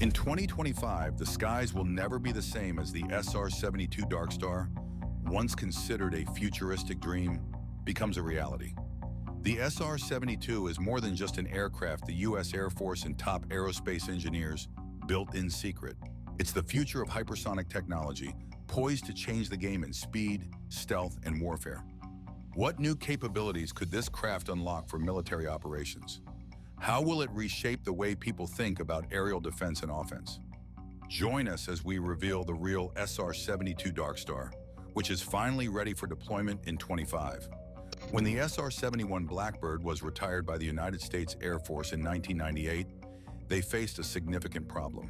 In 2025, the skies will never be the same as the SR-72 Darkstar, once considered a futuristic dream, becomes a reality. The SR-72 is more than just an aircraft the U.S. Air Force and top aerospace engineers built in secret. It's the future of hypersonic technology, poised to change the game in speed, stealth, and warfare. What new capabilities could this craft unlock for military operations? How will it reshape the way people think about aerial defense and offense? Join us as we reveal the real SR-72 Darkstar, which is finally ready for deployment in 25. When the SR-71 Blackbird was retired by the United States Air Force in 1998, they faced a significant problem.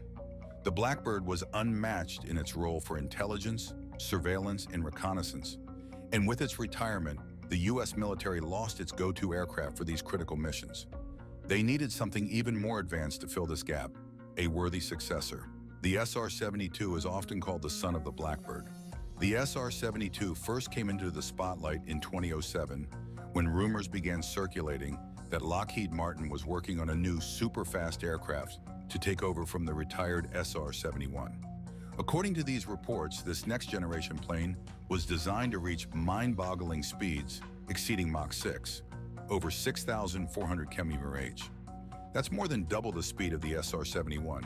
The Blackbird was unmatched in its role for intelligence, surveillance, and reconnaissance. And with its retirement, the U.S. military lost its go-to aircraft for these critical missions. They needed something even more advanced to fill this gap, a worthy successor. The SR-72 is often called the son of the Blackbird. The SR-72 first came into the spotlight in 2007 when rumors began circulating that Lockheed Martin was working on a new super-fast aircraft to take over from the retired SR-71. According to these reports, this next-generation plane was designed to reach mind-boggling speeds exceeding Mach 6, over 6,400 km/h. That's more than double the speed of the SR-71.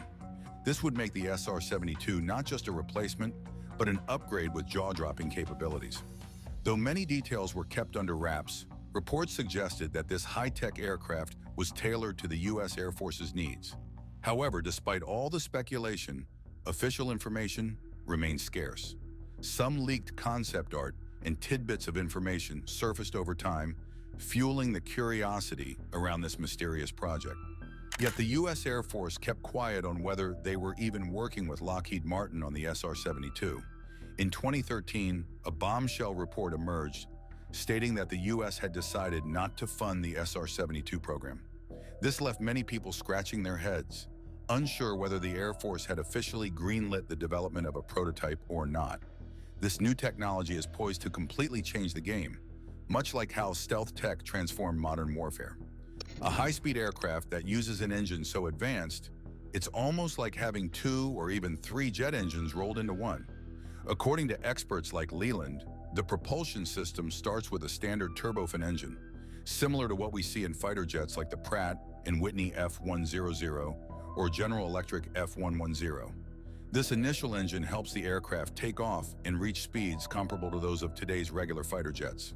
This would make the SR-72 not just a replacement, but an upgrade with jaw-dropping capabilities. Though many details were kept under wraps, reports suggested that this high-tech aircraft was tailored to the U.S. Air Force's needs. However, despite all the speculation, official information remains scarce. Some leaked concept art and tidbits of information surfaced over time, fueling the curiosity around this mysterious project. Yet the U.S. Air Force kept quiet on whether they were even working with Lockheed Martin on the SR-72. In 2013, a bombshell report emerged stating that the U.S. had decided not to fund the SR-72 program. This left many people scratching their heads, unsure whether the Air Force had officially greenlit the development of a prototype or not. This new technology is poised to completely change the game, much like how stealth tech transformed modern warfare. A high-speed aircraft that uses an engine so advanced, it's almost like having 2 or even 3 jet engines rolled into one. According to experts like Leland, the propulsion system starts with a standard turbofan engine, similar to what we see in fighter jets like the Pratt and Whitney F100 or General Electric F110. This initial engine helps the aircraft take off and reach speeds comparable to those of today's regular fighter jets.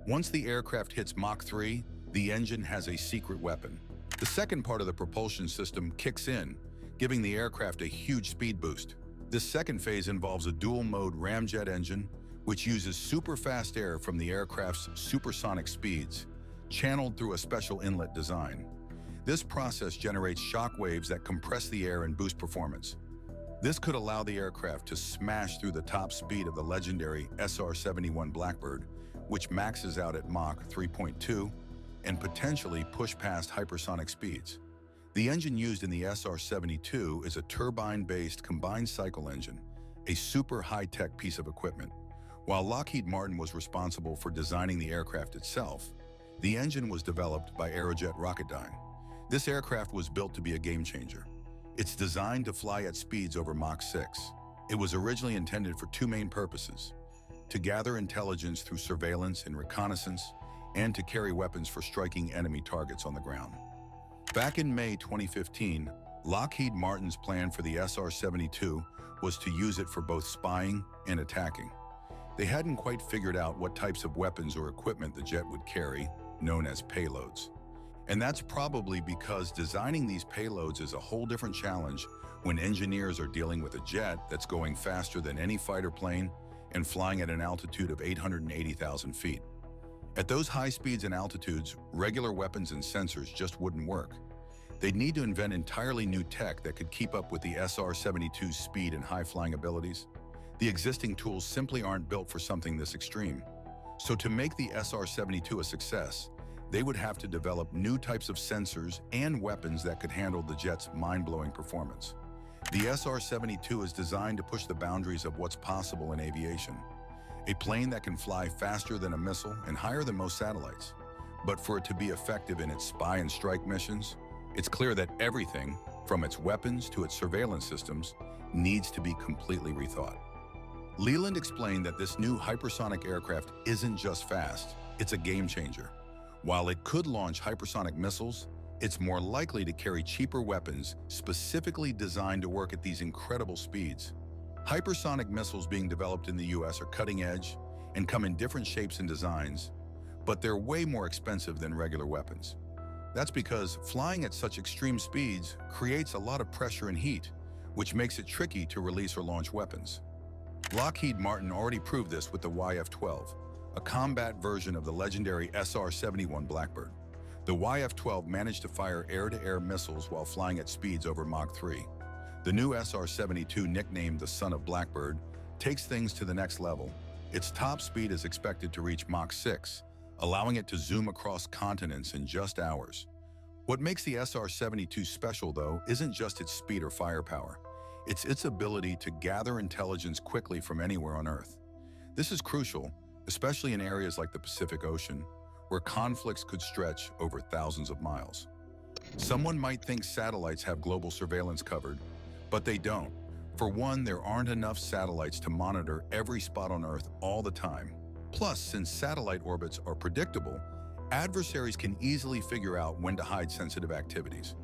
Once the aircraft hits Mach 3, the engine has a secret weapon. The second part of the propulsion system kicks in, giving the aircraft a huge speed boost. This second phase involves a dual-mode ramjet engine, which uses super-fast air from the aircraft's supersonic speeds, channeled through a special inlet design. This process generates shock waves that compress the air and boost performance. This could allow the aircraft to smash through the top speed of the legendary SR-71 Blackbird, which maxes out at Mach 3.2, and potentially push past hypersonic speeds. The engine used in the SR-72 is a turbine-based combined cycle engine, a super high-tech piece of equipment. While Lockheed Martin was responsible for designing the aircraft itself, the engine was developed by Aerojet Rocketdyne. This aircraft was built to be a game-changer. It's designed to fly at speeds over Mach 6. It was originally intended for 2 main purposes: to gather intelligence through surveillance and reconnaissance, and to carry weapons for striking enemy targets on the ground. Back in May 2015, Lockheed Martin's plan for the SR-72 was to use it for both spying and attacking. They hadn't quite figured out what types of weapons or equipment the jet would carry, known as payloads. And that's probably because designing these payloads is a whole different challenge when engineers are dealing with a jet that's going faster than any fighter plane and flying at an altitude of 880,000 feet. At those high speeds and altitudes, regular weapons and sensors just wouldn't work. They'd need to invent entirely new tech that could keep up with the SR-72's speed and high-flying abilities. The existing tools simply aren't built for something this extreme. So to make the SR-72 a success, they would have to develop new types of sensors and weapons that could handle the jet's mind-blowing performance. The SR-72 is designed to push the boundaries of what's possible in aviation. A plane that can fly faster than a missile and higher than most satellites. But for it to be effective in its spy and strike missions, it's clear that everything, from its weapons to its surveillance systems, needs to be completely rethought. Leland explained that this new hypersonic aircraft isn't just fast, it's a game changer. While it could launch hypersonic missiles, it's more likely to carry cheaper weapons specifically designed to work at these incredible speeds. Hypersonic missiles being developed in the US are cutting edge and come in different shapes and designs, but they're way more expensive than regular weapons. That's because flying at such extreme speeds creates a lot of pressure and heat, which makes it tricky to release or launch weapons. Lockheed Martin already proved this with the YF-12, a combat version of the legendary SR-71 Blackbird. The YF-12 managed to fire air-to-air missiles while flying at speeds over Mach 3. The new SR-72, nicknamed the Son of Blackbird, takes things to the next level. Its top speed is expected to reach Mach 6, allowing it to zoom across continents in just hours. What makes the SR-72 special, though, isn't just its speed or firepower. It's its ability to gather intelligence quickly from anywhere on Earth. This is crucial, especially in areas like the Pacific Ocean, where conflicts could stretch over thousands of miles. Someone might think satellites have global surveillance covered, but they don't. For one, there aren't enough satellites to monitor every spot on Earth all the time. Plus, since satellite orbits are predictable, adversaries can easily figure out when to hide sensitive activities.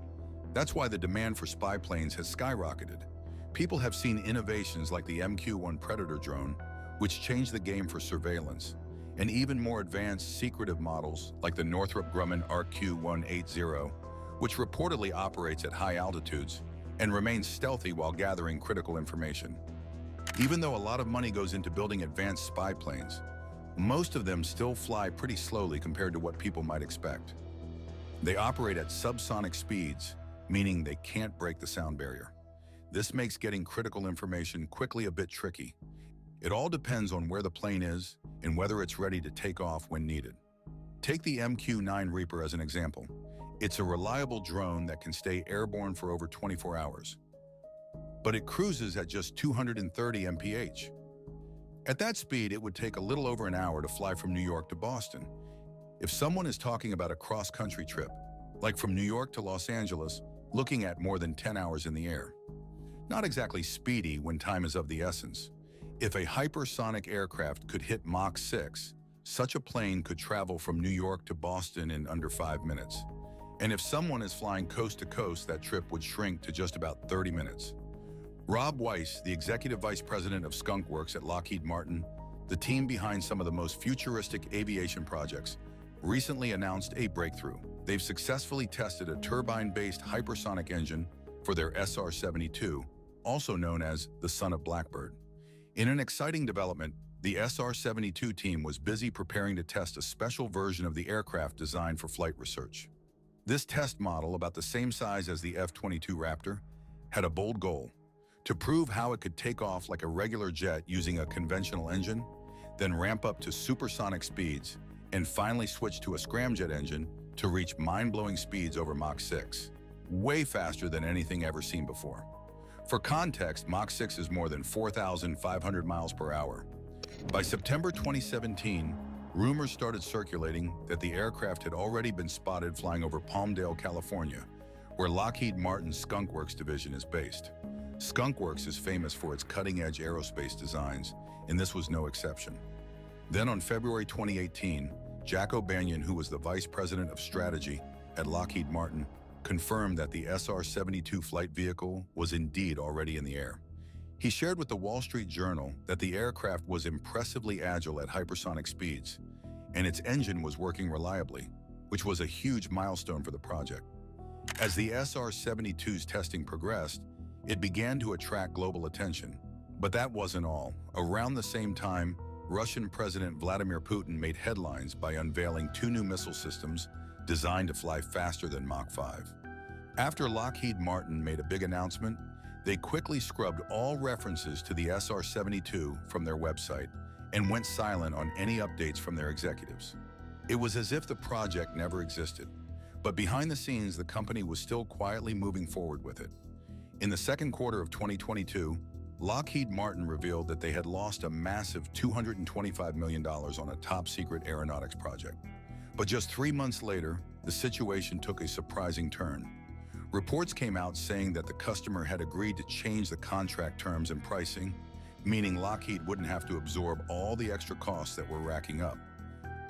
That's why the demand for spy planes has skyrocketed. People have seen innovations like the MQ-1 Predator drone, which changed the game for surveillance, and even more advanced secretive models like the Northrop Grumman RQ-180, which reportedly operates at high altitudes and remains stealthy while gathering critical information. Even though a lot of money goes into building advanced spy planes, most of them still fly pretty slowly compared to what people might expect. They operate at subsonic speeds, meaning they can't break the sound barrier. This makes getting critical information quickly a bit tricky. It all depends on where the plane is and whether it's ready to take off when needed. Take the MQ-9 Reaper as an example. It's a reliable drone that can stay airborne for over 24 hours. But it cruises at just 230 mph. At that speed, it would take a little over an hour to fly from New York to Boston. If someone is talking about a cross-country trip, like from New York to Los Angeles, looking at more than 10 hours in the air. Not exactly speedy when time is of the essence. If a hypersonic aircraft could hit Mach 6, such a plane could travel from New York to Boston in under 5 minutes. And if someone is flying coast to coast, that trip would shrink to just about 30 minutes. Rob Weiss, the executive vice president of Skunk Works at Lockheed Martin, the team behind some of the most futuristic aviation projects, recently announced a breakthrough. They've successfully tested a turbine-based hypersonic engine for their SR-72, also known as the Son of Blackbird. In an exciting development, the SR-72 team was busy preparing to test a special version of the aircraft designed for flight research. This test model, about the same size as the F-22 Raptor, had a bold goal: to prove how it could take off like a regular jet using a conventional engine, then ramp up to supersonic speeds, and finally switch to a scramjet engine to reach mind-blowing speeds over Mach 6, way faster than anything ever seen before. For context, Mach 6 is more than 4,500 miles per hour. By September 2017, rumors started circulating that the aircraft had already been spotted flying over Palmdale, California, where Lockheed Martin's Skunk Works division is based. Skunk Works is famous for its cutting-edge aerospace designs, and this was no exception. Then on February 2018, Jack O'Banion, who was the vice president of strategy at Lockheed Martin, confirmed that the SR-72 flight vehicle was indeed already in the air. He shared with the Wall Street Journal that the aircraft was impressively agile at hypersonic speeds, and its engine was working reliably, which was a huge milestone for the project. As the SR-72's testing progressed, it began to attract global attention. But that wasn't all. Around the same time, Russian President Vladimir Putin made headlines by unveiling 2 new missile systems designed to fly faster than Mach 5. After Lockheed Martin made a big announcement, they quickly scrubbed all references to the SR-72 from their website and went silent on any updates from their executives. It was as if the project never existed, but behind the scenes, the company was still quietly moving forward with it. In the second quarter of 2022, Lockheed Martin revealed that they had lost a massive $225 million on a top-secret aeronautics project. But just 3 months later, the situation took a surprising turn. Reports came out saying that the customer had agreed to change the contract terms and pricing, meaning Lockheed wouldn't have to absorb all the extra costs that were racking up.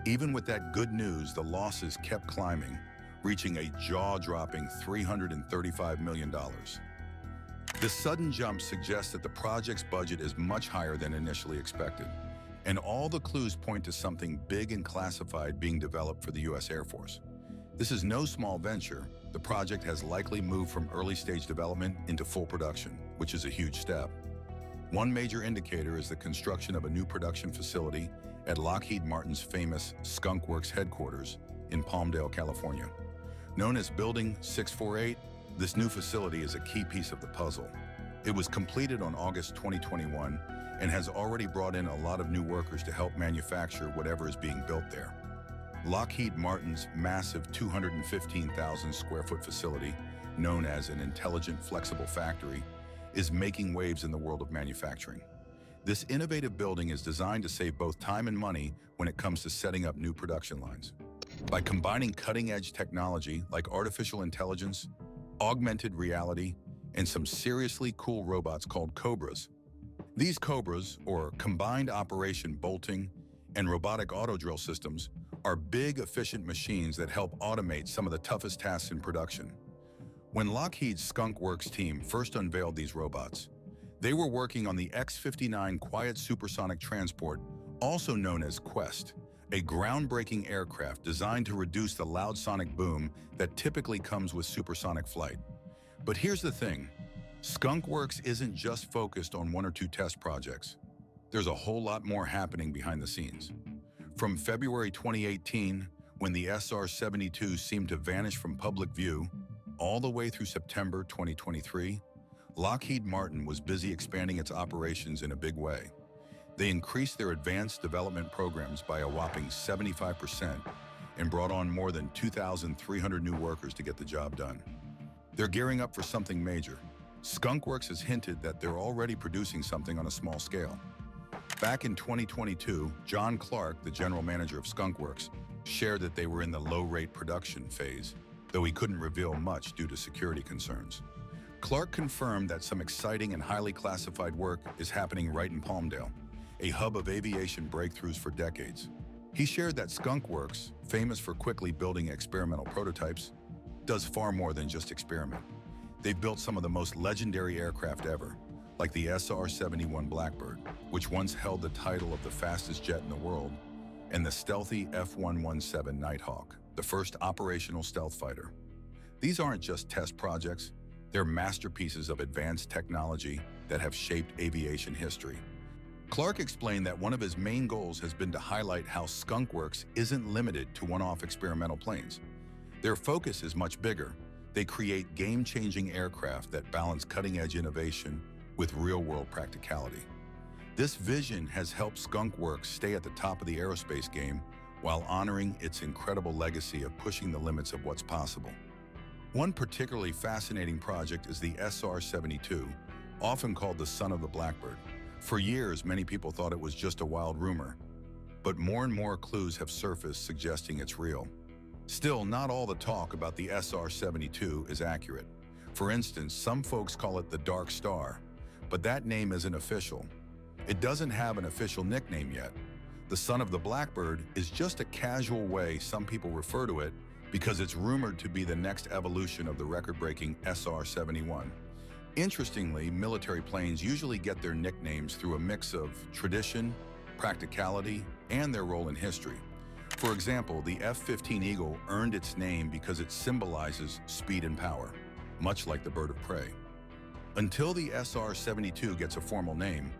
Even with that good news, the losses kept climbing, reaching a jaw-dropping $335 million. This sudden jump suggests that the project's budget is much higher than initially expected, and all the clues point to something big and classified being developed for the U.S. Air Force. This is no small venture. The project has likely moved from early-stage development into full production, which is a huge step. One major indicator is the construction of a new production facility at Lockheed Martin's famous Skunk Works headquarters in Palmdale, California. Known as Building 648, this new facility is a key piece of the puzzle. It was completed on August 2021 and has already brought in a lot of new workers to help manufacture whatever is being built there. Lockheed Martin's massive 215,000 square foot facility, known as an intelligent flexible factory, is making waves in the world of manufacturing. This innovative building is designed to save both time and money when it comes to setting up new production lines. By combining cutting-edge technology like artificial intelligence, augmented reality, and some seriously cool robots called Cobras. These Cobras, or Combined Operation Bolting and Robotic Auto Drill Systems, are big, efficient machines that help automate some of the toughest tasks in production. When Lockheed's Skunk Works team first unveiled these robots, they were working on the X-59 Quiet Supersonic Transport, also known as Quest, a groundbreaking aircraft designed to reduce the loud sonic boom that typically comes with supersonic flight. But here's the thing, Skunk Works isn't just focused on one or two test projects. There's a whole lot more happening behind the scenes. From February 2018, when the SR-72 seemed to vanish from public view, all the way through September 2023, Lockheed Martin was busy expanding its operations in a big way. They increased their advanced development programs by a whopping 75% and brought on more than 2,300 new workers to get the job done. They're gearing up for something major. Skunk Works has hinted that they're already producing something on a small scale. Back in 2022, John Clark, the general manager of Skunk Works, shared that they were in the low-rate production phase, though he couldn't reveal much due to security concerns. Clark confirmed that some exciting and highly classified work is happening right in Palmdale, a hub of aviation breakthroughs for decades. He shared that Skunk Works, famous for quickly building experimental prototypes, does far more than just experiment. They've built some of the most legendary aircraft ever, like the SR-71 Blackbird, which once held the title of the fastest jet in the world, and the stealthy F-117 Nighthawk, the first operational stealth fighter. These aren't just test projects, they're masterpieces of advanced technology that have shaped aviation history. Clark explained that one of his main goals has been to highlight how Skunk Works isn't limited to one-off experimental planes. Their focus is much bigger. They create game-changing aircraft that balance cutting-edge innovation with real-world practicality. This vision has helped Skunk Works stay at the top of the aerospace game while honoring its incredible legacy of pushing the limits of what's possible. One particularly fascinating project is the SR-72, often called the son of the Blackbird. For years, many people thought it was just a wild rumor, but more and more clues have surfaced suggesting it's real. Still, not all the talk about the SR-72 is accurate. For instance, some folks call it the Darkstar, but that name isn't official. It doesn't have an official nickname yet. The son of the Blackbird is just a casual way some people refer to it because it's rumored to be the next evolution of the record-breaking SR-71. Interestingly, military planes usually get their nicknames through a mix of tradition, practicality, and their role in history. For example, the F-15 Eagle earned its name because it symbolizes speed and power, much like the bird of prey. Until the SR-72 gets a formal name,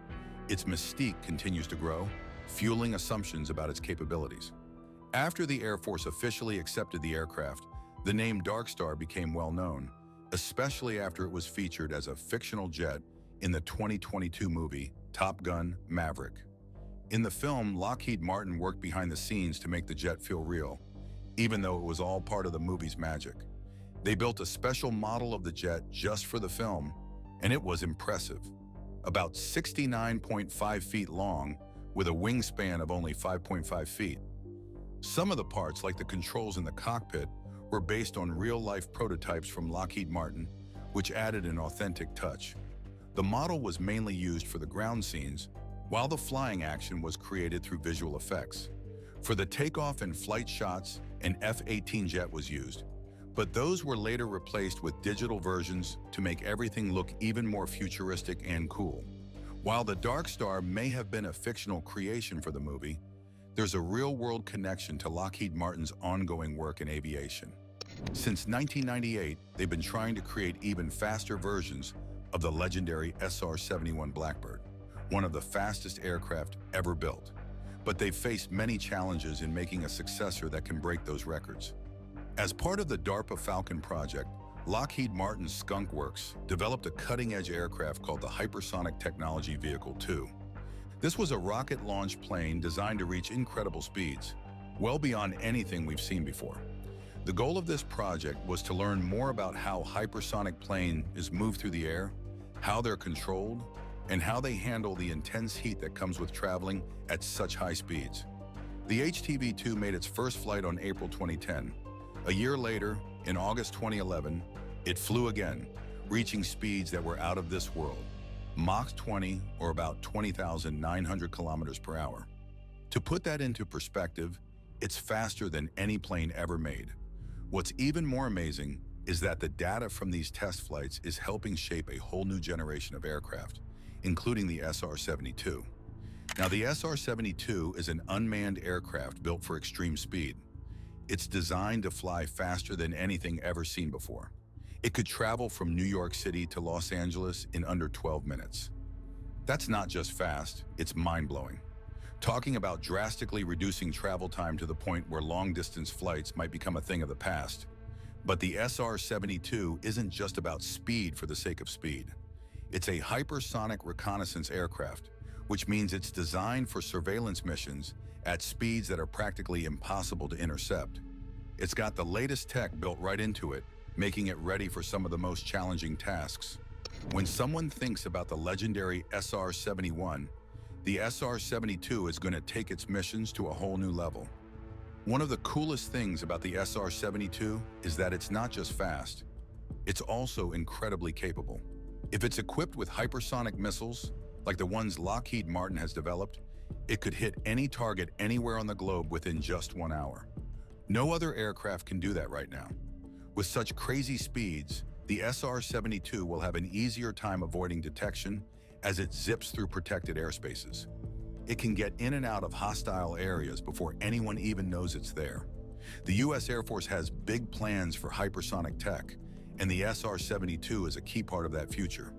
its mystique continues to grow, fueling assumptions about its capabilities. After the Air Force officially accepted the aircraft, the name Darkstar became well known, especially after it was featured as a fictional jet in the 2022 movie Top Gun: Maverick. In the film, Lockheed Martin worked behind the scenes to make the jet feel real, even though it was all part of the movie's magic. They built a special model of the jet just for the film, and it was impressive. About 69.5 feet long, with a wingspan of only 5.5 feet. Some of the parts, like the controls in the cockpit, were based on real-life prototypes from Lockheed Martin, which added an authentic touch. The model was mainly used for the ground scenes, while the flying action was created through visual effects. For the takeoff and flight shots, an F-18 jet was used, but those were later replaced with digital versions to make everything look even more futuristic and cool. While the Darkstar may have been a fictional creation for the movie, there's a real-world connection to Lockheed Martin's ongoing work in aviation. Since 1998, they've been trying to create even faster versions of the legendary SR-71 Blackbird, one of the fastest aircraft ever built. But they've faced many challenges in making a successor that can break those records. As part of the DARPA Falcon project, Lockheed Martin's Skunk Works developed a cutting-edge aircraft called the Hypersonic Technology Vehicle 2. This was a rocket-launched plane designed to reach incredible speeds, well beyond anything we've seen before. The goal of this project was to learn more about how hypersonic planes move through the air, how they're controlled, and how they handle the intense heat that comes with traveling at such high speeds. The HTV-2 made its first flight on April 2010. A year later, in August 2011, it flew again, reaching speeds that were out of this world, Mach 20, or about 20,900 kilometers per hour. To put that into perspective, it's faster than any plane ever made. What's even more amazing is that the data from these test flights is helping shape a whole new generation of aircraft, including the SR-72. Now, the SR-72 is an unmanned aircraft built for extreme speed. It's designed to fly faster than anything ever seen before. It could travel from New York City to Los Angeles in under 12 minutes. That's not just fast, it's mind-blowing. Talking about drastically reducing travel time to the point where long-distance flights might become a thing of the past. But the SR-72 isn't just about speed for the sake of speed. It's a hypersonic reconnaissance aircraft, which means it's designed for surveillance missions at speeds that are practically impossible to intercept. It's got the latest tech built right into it, making it ready for some of the most challenging tasks. When someone thinks about the legendary SR-71, the SR-72 is going to take its missions to a whole new level. One of the coolest things about the SR-72 is that it's not just fast, it's also incredibly capable. If it's equipped with hypersonic missiles, like the ones Lockheed Martin has developed, it could hit any target anywhere on the globe within just 1 hour. No other aircraft can do that right now. With such crazy speeds, the SR-72 will have an easier time avoiding detection as it zips through protected airspaces. It can get in and out of hostile areas before anyone even knows it's there. The U.S. Air Force has big plans for hypersonic tech, and the SR-72 is a key part of that future.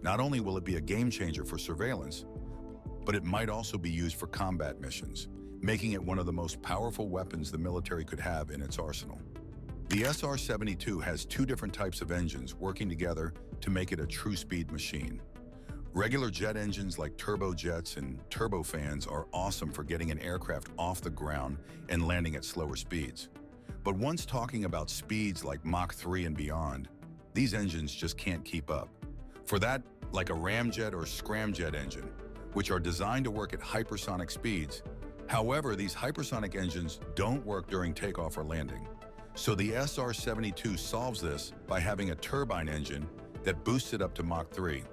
Not only will it be a game changer for surveillance, but it might also be used for combat missions, making it one of the most powerful weapons the military could have in its arsenal. The SR-72 has two different types of engines working together to make it a true speed machine. Regular jet engines like turbojets and turbofans are awesome for getting an aircraft off the ground and landing at slower speeds. But once talking about speeds like Mach 3 and beyond, these engines just can't keep up. For that, like a ramjet or scramjet engine, which are designed to work at hypersonic speeds. However, these hypersonic engines don't work during takeoff or landing. So the SR-72 solves this by having a turbine engine that boosts it up to Mach 3.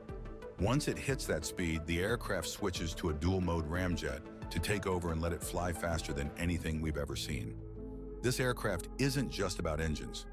Once it hits that speed, the aircraft switches to a dual-mode ramjet to take over and let it fly faster than anything we've ever seen. This aircraft isn't just about engines.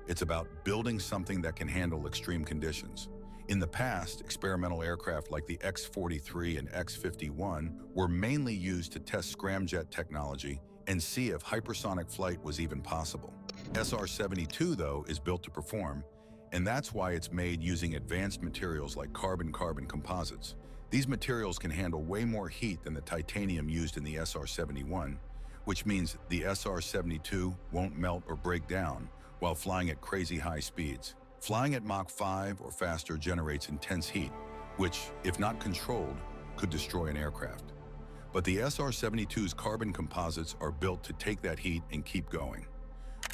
It's about building something that can handle extreme conditions. In the past, experimental aircraft like the X-43 and X-51 were mainly used to test scramjet technology and see if hypersonic flight was even possible. SR-72, though, is built to perform, and that's why it's made using advanced materials like carbon-carbon composites. These materials can handle way more heat than the titanium used in the SR-71, which means the SR-72 won't melt or break down while flying at crazy high speeds. Flying at Mach 5 or faster generates intense heat, which, if not controlled, could destroy an aircraft. But the SR-72's carbon composites are built to take that heat and keep going.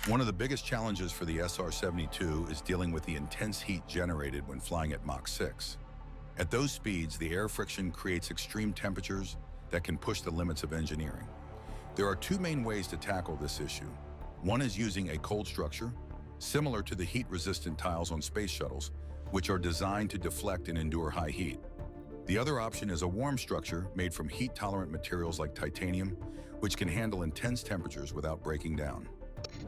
One of the biggest challenges for the SR-72 is dealing with the intense heat generated when flying at Mach 6. At those speeds, the air friction creates extreme temperatures that can push the limits of engineering. There are two main ways to tackle this issue. One is using a cold structure, similar to the heat-resistant tiles on space shuttles, which are designed to deflect and endure high heat. The other option is a warm structure made from heat-tolerant materials like titanium, which can handle intense temperatures without breaking down.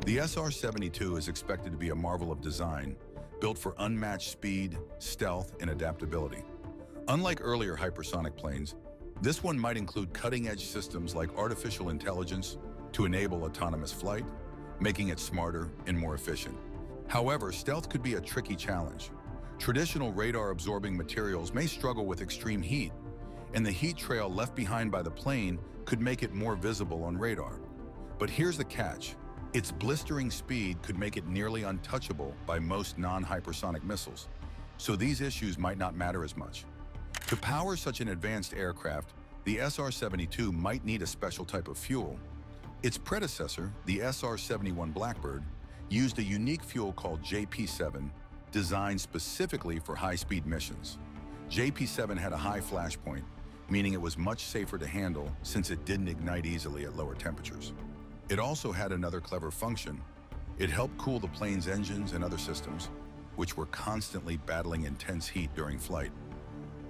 The SR-72 is expected to be a marvel of design, built for unmatched speed, stealth, and adaptability. Unlike earlier hypersonic planes, this one might include cutting-edge systems like artificial intelligence to enable autonomous flight, making it smarter and more efficient. However, stealth could be a tricky challenge. Traditional radar-absorbing materials may struggle with extreme heat, and the heat trail left behind by the plane could make it more visible on radar. But here's the catch. Its blistering speed could make it nearly untouchable by most non-hypersonic missiles, so these issues might not matter as much. To power such an advanced aircraft, the SR-72 might need a special type of fuel. Its predecessor, the SR-71 Blackbird, used a unique fuel called JP-7, designed specifically for high-speed missions. JP-7 had a high flash point, meaning it was much safer to handle since it didn't ignite easily at lower temperatures. It also had another clever function. It helped cool the plane's engines and other systems, which were constantly battling intense heat during flight.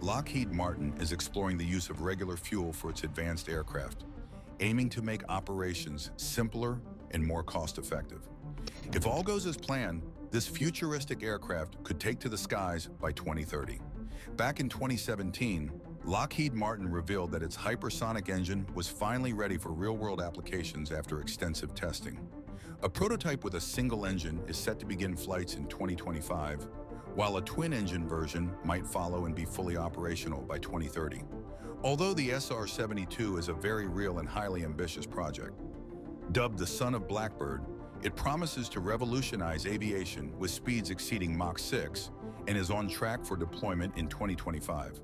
Lockheed Martin is exploring the use of regular fuel for its advanced aircraft, aiming to make operations simpler and more cost-effective. If all goes as planned, this futuristic aircraft could take to the skies by 2030. Back in 2017, Lockheed Martin revealed that its hypersonic engine was finally ready for real-world applications after extensive testing. A prototype with a single engine is set to begin flights in 2025, while a twin-engine version might follow and be fully operational by 2030. Although the SR-72 is a very real and highly ambitious project, dubbed the Son of Blackbird, it promises to revolutionize aviation with speeds exceeding Mach 6 and is on track for deployment in 2025.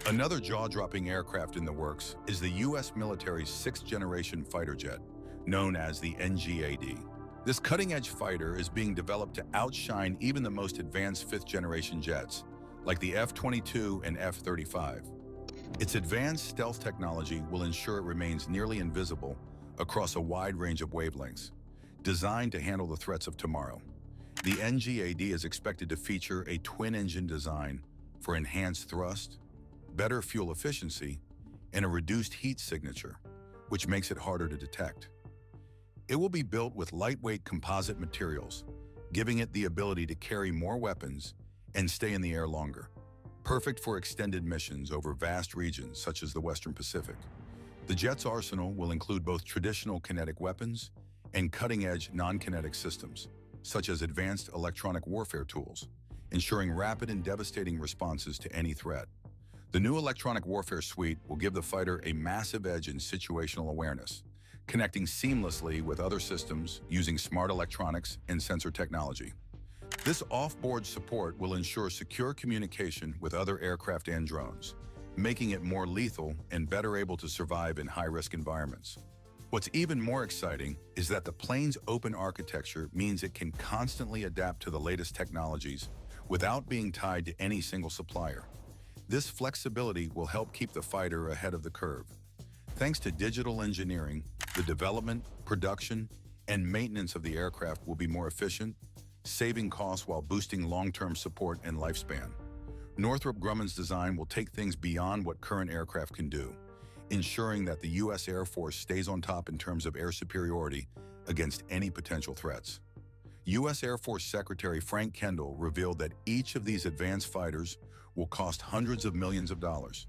Another jaw-dropping aircraft in the works is the U.S. military's sixth-generation fighter jet, known as the NGAD. This cutting-edge fighter is being developed to outshine even the most advanced fifth-generation jets, like the F-22 and F-35. Its advanced stealth technology will ensure it remains nearly invisible across a wide range of wavelengths, designed to handle the threats of tomorrow. The NGAD is expected to feature a twin-engine design for enhanced thrust, better fuel efficiency, and a reduced heat signature, which makes it harder to detect. It will be built with lightweight composite materials, giving it the ability to carry more weapons and stay in the air longer, perfect for extended missions over vast regions such as the Western Pacific. The jet's arsenal will include both traditional kinetic weapons and cutting-edge non-kinetic systems, such as advanced electronic warfare tools, ensuring rapid and devastating responses to any threat. The new electronic warfare suite will give the fighter a massive edge in situational awareness, connecting seamlessly with other systems using smart electronics and sensor technology. This off-board support will ensure secure communication with other aircraft and drones, making it more lethal and better able to survive in high-risk environments. What's even more exciting is that the plane's open architecture means it can constantly adapt to the latest technologies without being tied to any single supplier. This flexibility will help keep the fighter ahead of the curve. Thanks to digital engineering, the development, production, and maintenance of the aircraft will be more efficient, saving costs while boosting long-term support and lifespan. Northrop Grumman's design will take things beyond what current aircraft can do, ensuring that the U.S. Air Force stays on top in terms of air superiority against any potential threats. U.S. Air Force Secretary Frank Kendall revealed that each of these advanced fighters will cost hundreds of millions of dollars.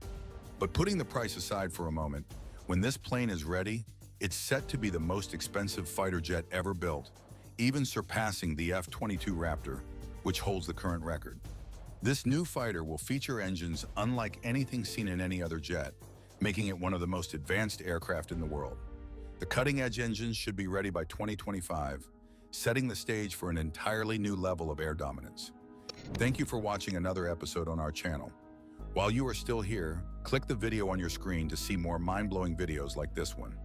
But putting the price aside for a moment, when this plane is ready, it's set to be the most expensive fighter jet ever built, even surpassing the F-22 Raptor, which holds the current record. This new fighter will feature engines unlike anything seen in any other jet, making it one of the most advanced aircraft in the world. The cutting-edge engines should be ready by 2025, setting the stage for an entirely new level of air dominance. Thank you for watching another episode on our channel. While you are still here, click the video on your screen to see more mind-blowing videos like this one.